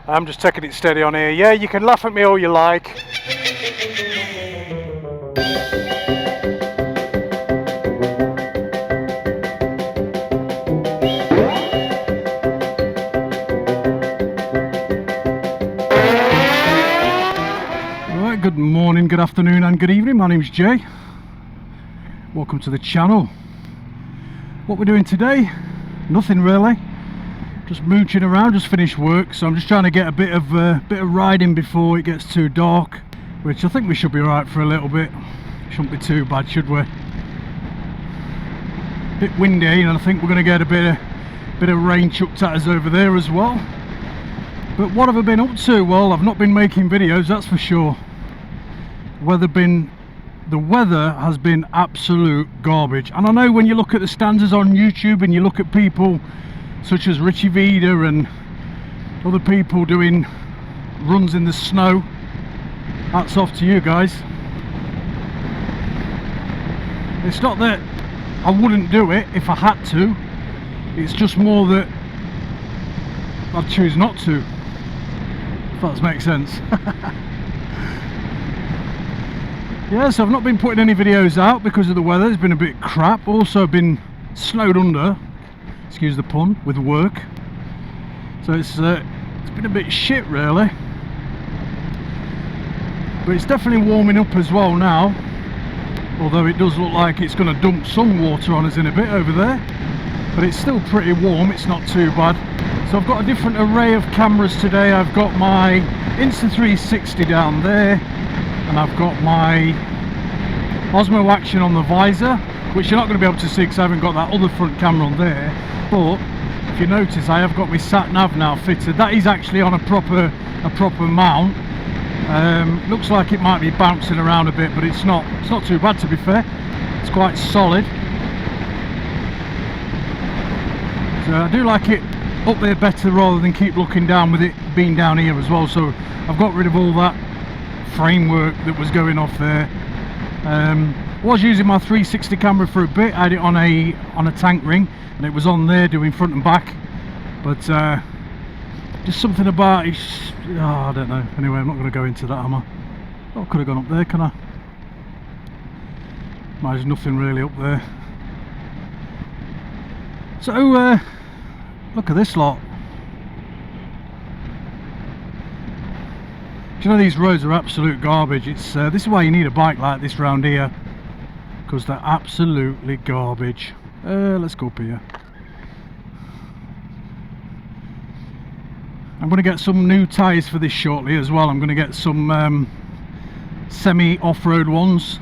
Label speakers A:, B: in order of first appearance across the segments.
A: I'm just taking it steady on here. Yeah, you can laugh at me all you like. Right, good morning, good afternoon and good evening. My name's Jay. Welcome to the channel. What we're doing today? Nothing really. Just mooching around, just finished work, so I'm just trying to get a bit of riding before it gets too dark, which I think we should be alright for a little bit. Shouldn't be too bad, should we? Bit windy, and I think we're going to get a bit of rain chucked at us over there as well. But what have I been up to? Well, I've not been making videos, that's for sure. The weather has been absolute garbage, and I know when you look at the standards on YouTube and you look at people such as Richie Vida and other people doing runs in the snow, hats off to you guys. It's not that I wouldn't do it if I had to, it's just more that I'd choose not to, if that makes sense. Yeah, so I've not been putting any videos out because of the weather. It's been a bit crap. Also been snowed under, excuse the pun, with work, so it's been a bit shit really, but it's definitely warming up as well now, although it does look like it's going to dump some water on us in a bit over there, but it's still pretty warm, it's not too bad. So I've got a different array of cameras today. I've got my Insta360 down there, and I've got my Osmo Action on the visor, which you're not going to be able to see because I haven't got that other front camera on there. But if you notice, I have got my sat nav now fitted. That is actually on a proper mount. Looks like it might be bouncing around a bit, but it's not too bad, to be fair. It's quite solid. So I do like it up there better rather than keep looking down with it being down here as well. So I've got rid of all that framework that was going off there. Was using my 360 camera for a bit. I had it on a tank ring, and it was on there doing front and back, but just something about it, I don't know. Anyway, I'm not going to go into that, am I? Oh, could have gone up there, can I? There's nothing really up there. So look at this lot. Do you know, these roads are absolute garbage. It's this is why you need a bike like this round here, because they're absolutely garbage. Let's go up here. I'm going to get some new tyres for this shortly as well. I'm going to get some semi off-road ones.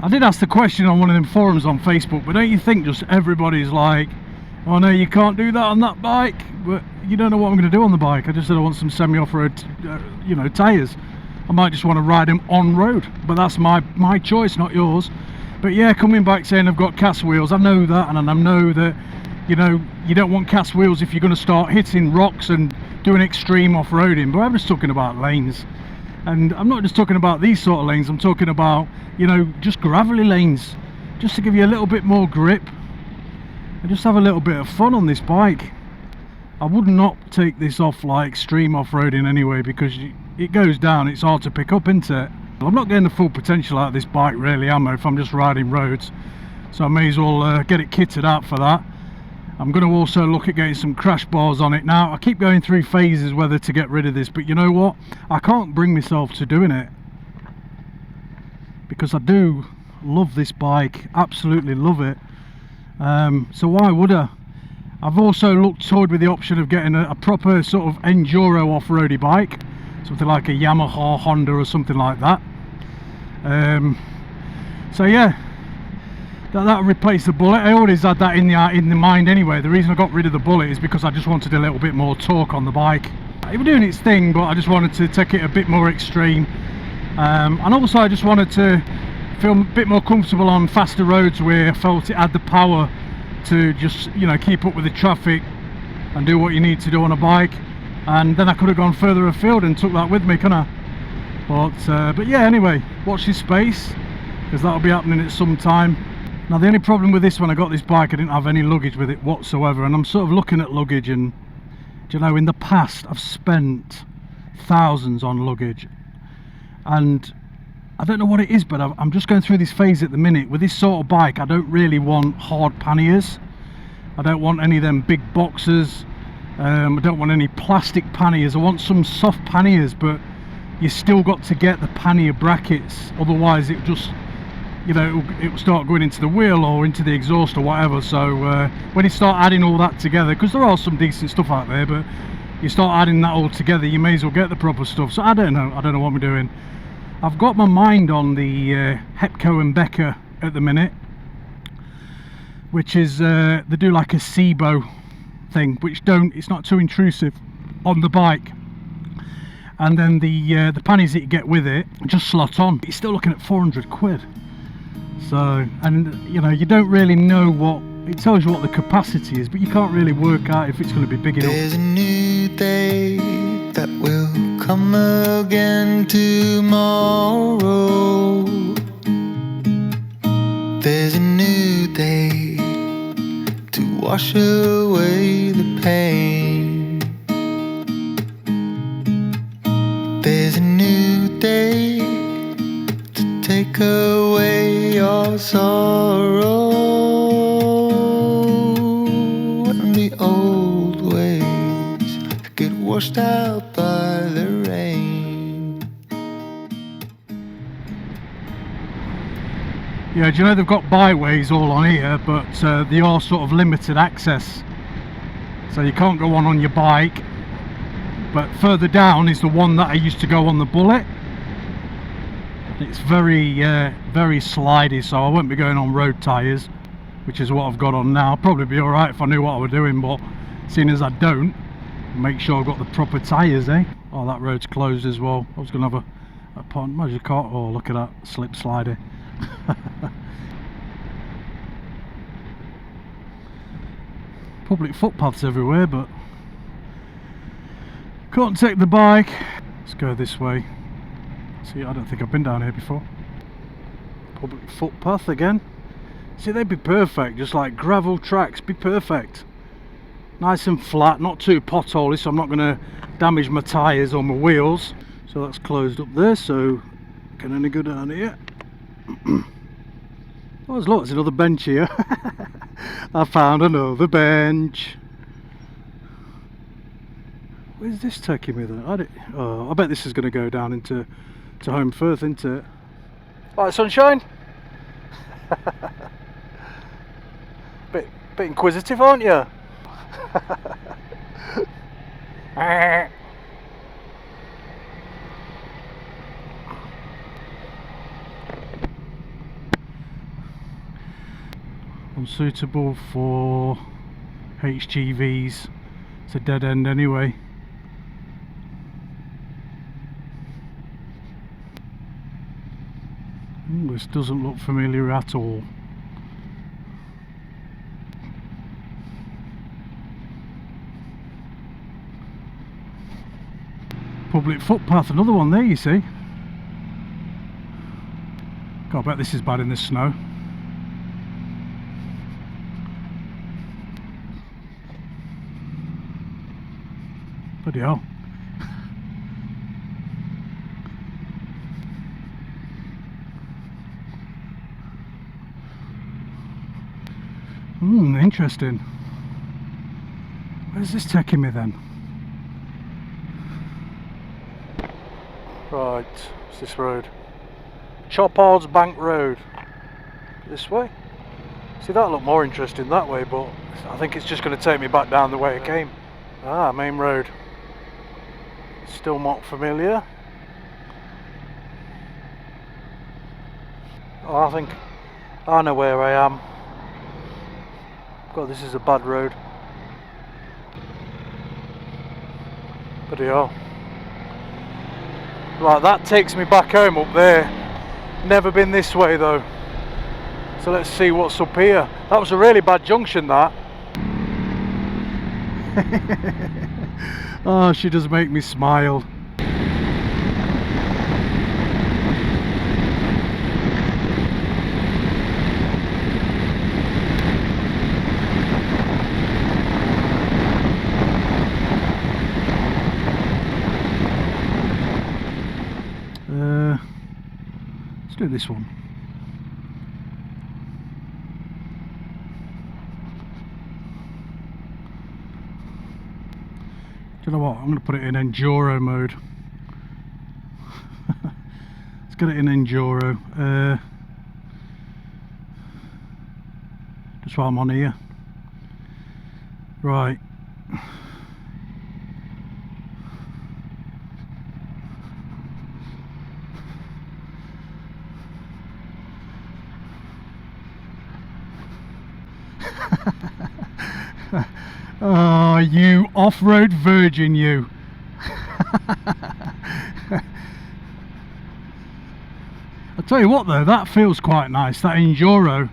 A: I did ask the question on one of them forums on Facebook, but don't you think just everybody's like, oh no, you can't do that on that bike? But you don't know what I'm going to do on the bike. I just said I want some semi off-road you know, tyres. I might just want to ride them on road, but that's my choice, not yours. But yeah, coming back saying I've got cast wheels, I know that, and I know that, you know, you don't want cast wheels if you're going to start hitting rocks and doing extreme off-roading. But I'm just talking about lanes, and I'm not just talking about these sort of lanes. I'm talking about, you know, just gravelly lanes, just to give you a little bit more grip and just have a little bit of fun on this bike. I would not take this off like extreme off-roading anyway, because it goes down, it's hard to pick up, isn't it? I'm not getting the full potential out of this bike really, am I, if I'm just riding roads? So I may as well get it kitted out for that. I'm going to also look at getting some crash bars on it. Now, I keep going through phases whether to get rid of this, but you know what? I can't bring myself to doing it, because I do love this bike, absolutely love it. So why would I? I've also toyed with the option of getting a proper sort of enduro off-roady bike, something like a Yamaha, Honda or something like that. So yeah, that'll replace the Bullet. I always had that in the mind anyway. The reason I got rid of the Bullet is because I just wanted a little bit more torque on the bike. It was doing its thing, but I just wanted to take it a bit more extreme, and also I just wanted to feel a bit more comfortable on faster roads where I felt it had the power to just, you know, keep up with the traffic and do what you need to do on a bike. And then I could have gone further afield and took that with me, couldn't I? But yeah, anyway, watch this space, because that'll be happening at some time. Now the only problem with this, when I got this bike, I didn't have any luggage with it whatsoever, and I'm sort of looking at luggage, and Do you know, in the past I've spent thousands on luggage, and I don't know what it is, but I'm just going through this phase at the minute. With this sort of bike, I don't really want hard panniers. I don't want any of them big boxes. I don't want any plastic panniers. I want some soft panniers, but you still got to get the pannier brackets, otherwise it just, you know, it'll start going into the wheel or into the exhaust or whatever. So when you start adding all that together, because there are some decent stuff out there, but you start adding that all together, you may as well get the proper stuff. So I don't know what I'm doing. I've got my mind on the Hepco and Becker at the minute, which is they do like a SIBO thing, which it's not too intrusive on the bike, and then the pannies that you get with it just slot on. You're still looking at 400 quid. So, and you know, you don't really know what it tells you what the capacity is, but you can't really work out if it's going to be big enough.
B: There's a new day that will come again tomorrow. There's a new day to wash away the pain. There's a new day to take away your sorrow, and the old ways get washed out by the rain.
A: Yeah, do you know they've got byways all on here, but they are sort of limited access, so you can't go on your bike. But further down is the one that I used to go on the Bullet. It's very very slidey, so I won't be going on road tyres, which is what I've got on now. I'll probably be alright if I knew what I was doing, but seeing as I don't, make sure I've got the proper tyres, eh? Oh, that road's closed as well. I was going to have a pond. Imagine a car. Oh, look at that slip slider. Public footpaths everywhere, but can't take the bike. Let's go this way. See, I don't think I've been down here before. Public footpath again. See, they'd be perfect, just like gravel tracks, be perfect. Nice and flat, not too potholey, so I'm not going to damage my tyres or my wheels. So that's closed up there, so I can only go down here. Oh, there's another bench here. I found another bench. Where's this taking me then? I bet this is going to go down into Home Firth, isn't it? Right, sunshine. bit inquisitive, aren't you? Unsuitable for HGVs. It's a dead end anyway. This doesn't look familiar at all. Public footpath, another one there, you see. God, I bet this is bad in the snow. Bloody hell. Interesting. Where's this taking me then? Right, it's this road. Chopard's Bank Road. This way. See, that looked more interesting that way, but I think it's just going to take me back down the way it came. Ah, main road. Still not familiar. Oh, I think I know where I am. God, this is a bad road. Bloody hell. Right, that takes me back home up there. Never been this way though. So let's see what's up here. That was a really bad junction, that. Oh, she does make me smile. do this one. Do you know what? I'm going to put it in enduro mode. Let's get it in enduro. Just while I'm on here. Right. Oh, you off-road virgin, you. I'll tell you what though, that feels quite nice, that enduro.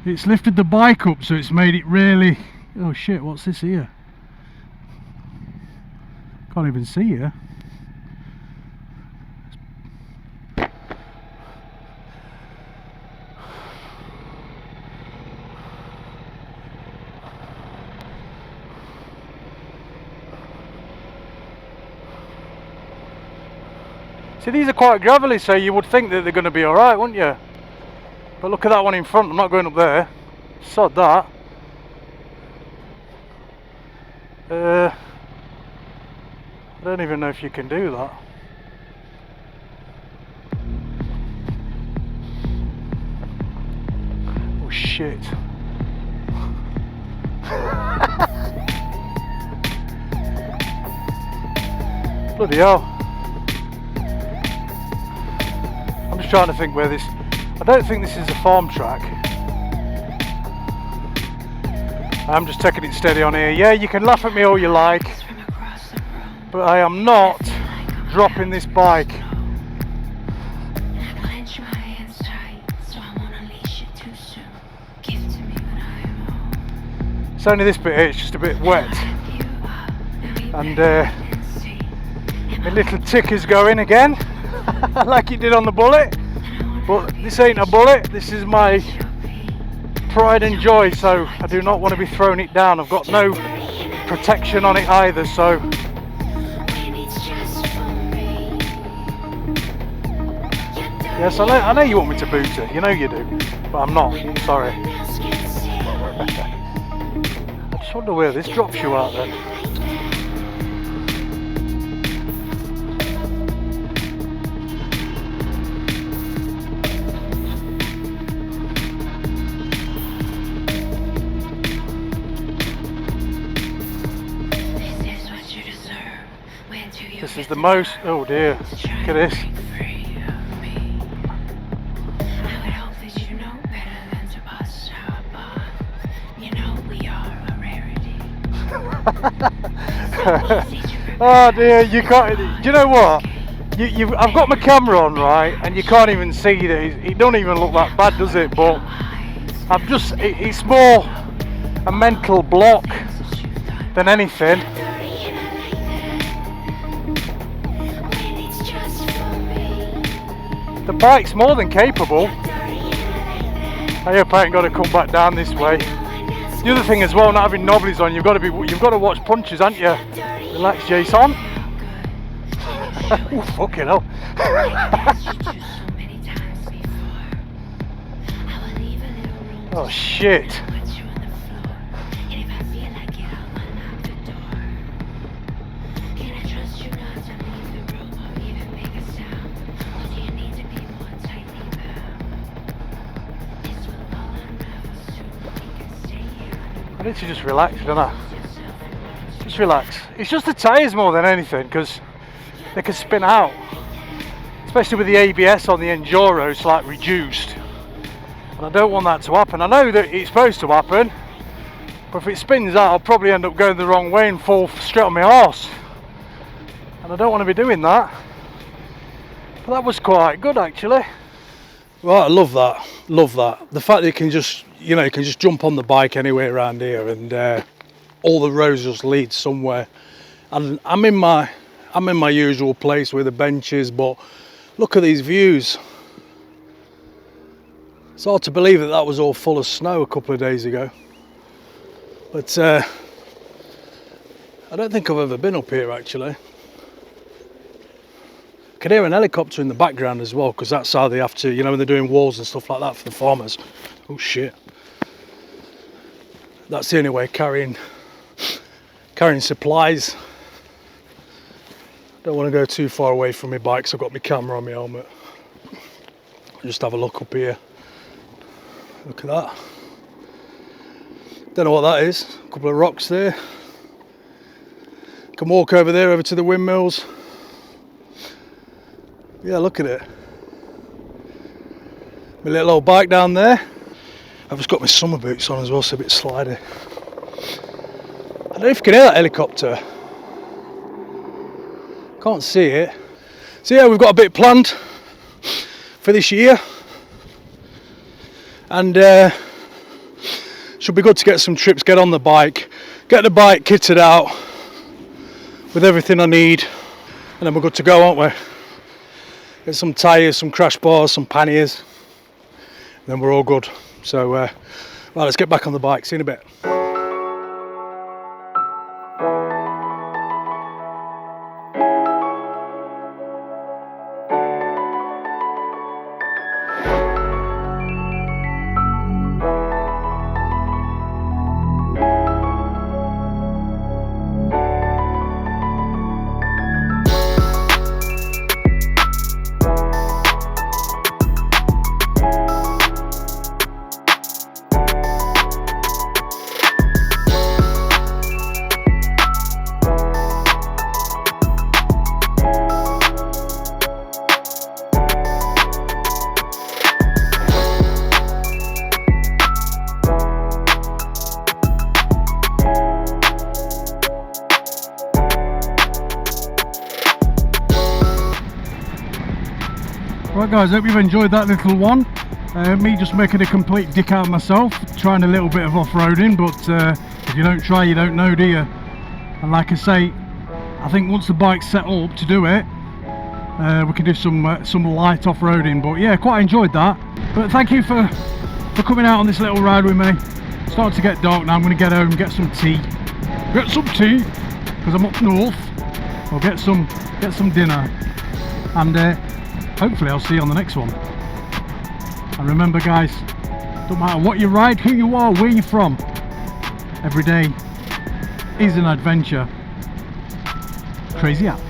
A: It's lifted the bike up, so it's made it really... Oh shit, what's this here? Can't even see here. See, these are quite gravelly, so you would think that they're going to be alright, wouldn't you? But look at that one in front, I'm not going up there. Sod that. I don't even know if you can do that. Oh shit. Bloody hell. I'm just trying to think where this... I don't think this is a farm track. I'm just taking it steady on here. Yeah, you can laugh at me all you like, but I am not dropping this bike. It's only this bit here, it's just a bit wet. And my little tick is going again, like it did on the Bullet. But this ain't a Bullet, this is my pride and joy, so I do not want to be throwing it down. I've got no protection on it either, so yes, I know you want me to boot it, you know you do, but I'm not, sorry. I just wonder where this drops you out then. This is the most, oh dear, look at this. Oh dear, you can't, do you know what? I've got my camera on, right, and you can't even see that it don't even look that bad, does it? But I'm just, it's more a mental block than anything. The bike's more than capable. I hope I ain't got to come back down this way. The other thing as well, not having knobblies on, you've got to watch punches, haven't you? Relax, Jason. Oh fucking hell. Oh shit. I need to just relax, don't I? Just relax. It's just the tyres more than anything, because they can spin out. Especially with the ABS on the Enduro, it's like reduced. And I don't want that to happen. I know that it's supposed to happen, but if it spins out, I'll probably end up going the wrong way and fall straight on my arse. And I don't want to be doing that. But that was quite good, actually. Right, I love that. Love that. The fact that you can just, you know, you can just jump on the bike anywhere around here, and all the roads just lead somewhere. And I'm in my usual place where the bench is, but look at these views. It's hard to believe that that was all full of snow a couple of days ago. But I don't think I've ever been up here actually. can hear an helicopter in the background as well, because that's how they have to, you know, when they're doing walls and stuff like that for the farmers. Oh shit. That's the only way carrying supplies. Don't want to go too far away from my bike, so I've got my camera on my helmet. Just have a look up here. Look at that. Don't know what that is. A couple of rocks there. Can walk over there, over to the windmills. Yeah, look at it. My little old bike down there. I've just got my summer boots on as well, so a bit slidey. I don't know if you can hear that helicopter. Can't see it. So yeah, we've got a bit planned for this year. And should be good to get some trips, get on the bike, get the bike kitted out with everything I need, and then we're good to go, aren't we? Get some tyres, some crash bars, some panniers, and then we're all good. So right, let's get back on the bike. See you in a bit. Right guys, hope you've enjoyed that little one. Me just making a complete dick out of myself, trying a little bit of off-roading, but if you don't try, you don't know, do you? And like I say, I think once the bike's set up to do it, we can do some light off-roading. But yeah, quite enjoyed that. But thank you for coming out on this little ride with me. It's starting to get dark now. I'm going to get home, get some tea, because I'm up north. I'll get some dinner, and hopefully I'll see you on the next one. And remember guys, don't matter what you ride, who you are, where you're from, every day is an adventure. Crazy out.